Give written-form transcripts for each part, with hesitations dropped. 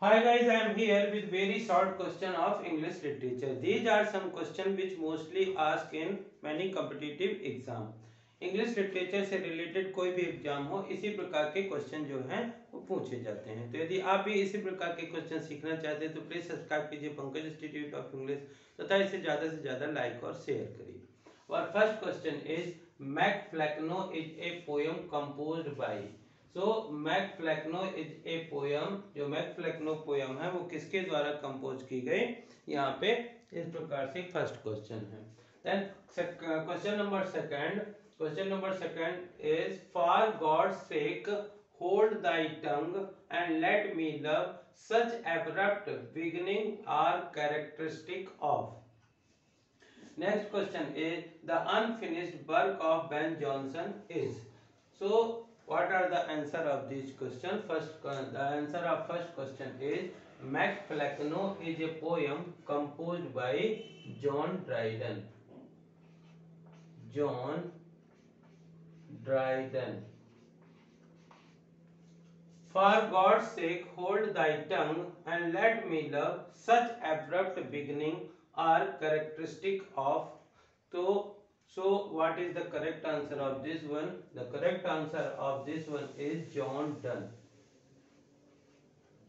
Hi guys, I am here with very short question of English literature. These are some questions which mostly asked in many competitive exam. English literature से related कोई भी exam हो इसी प्रकार के question जो हैं वो पूछे जाते हैं। तो यदि आप भी इसी प्रकार के क्वेश्चन सीखना चाहते हैं तो प्लीज सब्सक्राइब कीजिए पंकज इंस्टीट्यूट ऑफ इंग्लिश तथा इसे ज़्यादा से ज़्यादा लाइक और शेयर करिए। और first question is Mac Flecknoe is a poem composed by. So Mac Flecknoe is a poem, जो मैक फ्लैक्नो पोयम है वो किसके द्वारा कंपोज की गई, यहाँ पे इस प्रकार से फर्स्ट क्वेश्चन है। Then question number second is for God sake hold thy tongue and let me love such abrupt beginning are characteristic of. Next question is the unfinished work of Ben Jonson is. So what are the answer of this question? The answer of first question is Mac Flecknoe is a poem composed by John Dryden. John Dryden. For God's sake, hold thy tongue and let me love. Such abrupt beginning are characteristic of. So what is the correct answer of this one? The correct answer of this one is John Donne.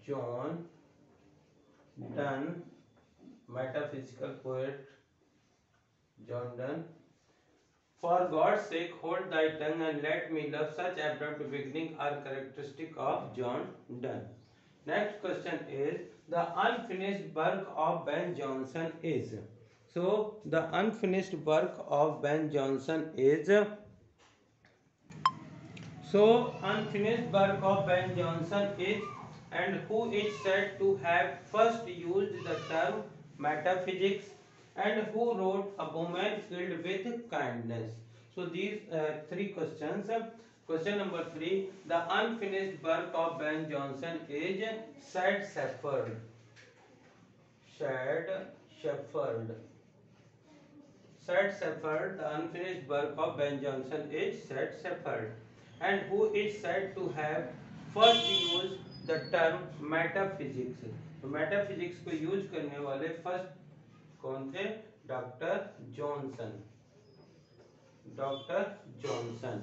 John Donne, metaphysical poet John Donne. For God's sake, hold thy tongue and let me love. Such abrupt beginning are characteristic of John Donne. Next question is the unfinished work of Ben Jonson is. So the unfinished work of Ben Jonson is. Unfinished work of Ben Jonson is, and who is said to have first used the term metaphysics, and who wrote A Woman Filled with Kindness. So these three questions. Question number 3. The unfinished work of Ben Jonson is Sad Shepherd. Sad Shepherd. Sad Shepherd. The unfinished work of Ben Jonson is Sad Shepherd. And who is said to have first used the term metaphysics. तो metaphysics को use करने वाले first कौन थे? Doctor Johnson. Doctor Johnson.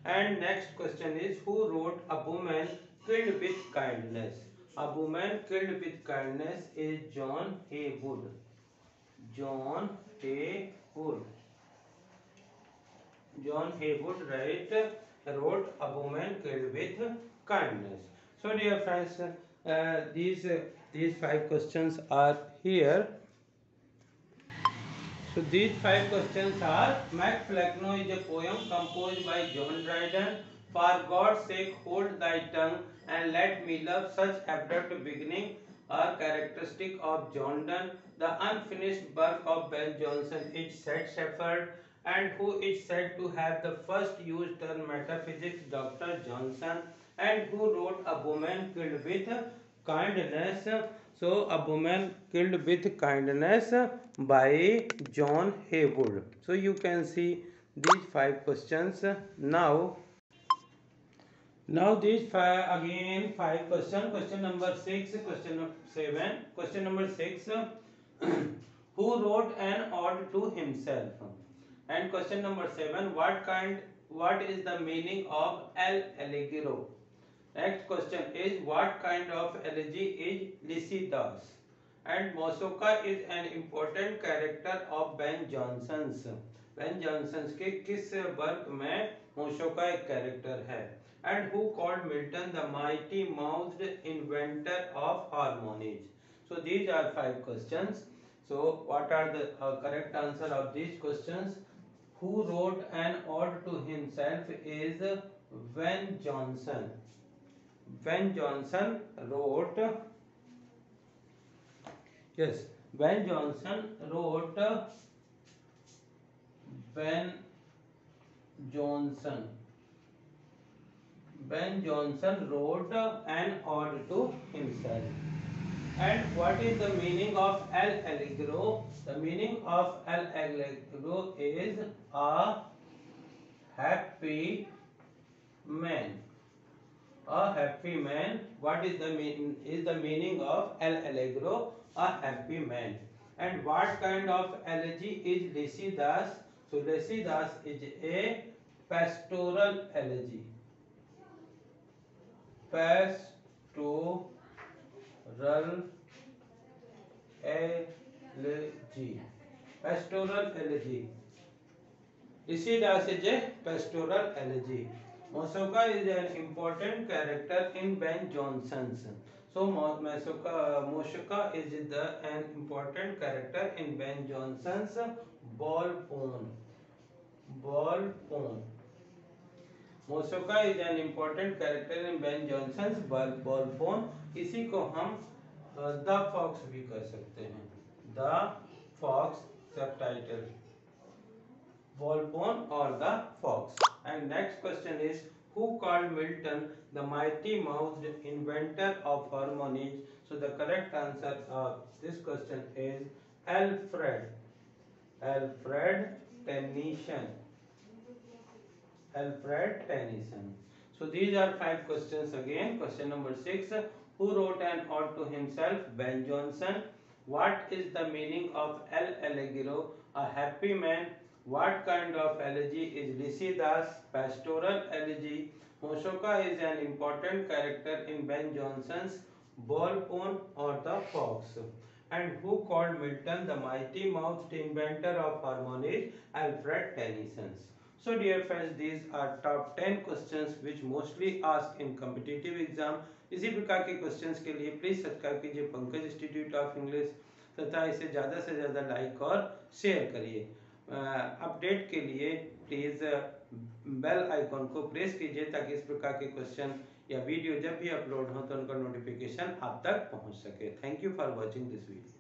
And next question is who wrote a woman killed with kindness. A woman killed with kindness is John Heywood. John Heywood. John Haywood wrote A Woman Killed with Kindness. So dear friends, these 5 questions are here. So these 5 questions are Mac Flecknoe is a poem composed by John Dryden. For God's sake, hold thy tongue and let me love. Such abrupt beginning are characteristic of John Donne. The unfinished work of Ben Jonson is Sad Shepherd. And who is said to have the first used term metaphysics, Dr. Johnson. And who wrote A Woman Killed with Kindness. So A Woman Killed with Kindness by John Haywood. So you can see these 5 questions. Now these 5 questions. Question number 6, question number 7. Question number 6. Who wrote an ode to himself? And question number 7. What is the meaning of El Allegro? Next question is what kind of elegy is Lycidas? And Mosoka is an important character of Ben Jonson's. Ben Jonson's के किस work में मोशोका एक character है? And who called Milton the mighty mouthed inventor of harmonies? So these are 5 questions. So what are the correct answer of these questions? Who wrote an ode to himself is Ben Jonson. Ben Jonson wrote. Yes, Ben Jonson wrote. Ben Jonson. Ben Jonson wrote an ode to himself. And what is the meaning of El Allegro? The meaning of El Allegro is a happy man. A happy man. What is the meaning of El Allegro? A happy man. And what kind of elegy is Lycidas? So Lycidas is a pastoral elegy. Pastoral elegy. Pastoral elegy. Lycidas is a pastoral elegy. Masoka is an important character in Ben Jonson's. So Moshka is an important character in Ben Jonson's ball phone. Ball phone. Mosca is an important character in Ben Jonson's Volpone. इसी को हम the fox भी कह सकते हैं. The fox subtitle Volpone or the fox. And next question is, who called Milton the mighty-mouthed inventor of harmonies? So the correct answer of this question is Alfred. Alfred Tennyson. Alfred Tennyson. So these are 5 questions again. Question number 6. Who wrote an ode to himself? Ben Jonson. What is the meaning of El Allegro? A happy man. What kind of elegy is Lycidas? Pastoral elegy. Moshoka is an important character in Ben Jonson's Volpone or the Fox. And who called Milton the mighty-mouthed inventor of harmonies? Alfred Tennyson. So dear friends, these are top 10 questions which mostly asked in competitive exam. इसी प्रकार के questions के लिए please subscribe कीजिए Pankaj institute of English तथा इसे ज़्यादा से ज़्यादा लाइक और शेयर करिए. अपडेट के लिए प्लीज़ बेल आइकॉन को प्रेस कीजिए ताकि इस प्रकार के क्वेश्चन या वीडियो जब भी अपलोड हो तो उनका नोटिफिकेशन आप तक पहुंच सके. Thank you for watching this video.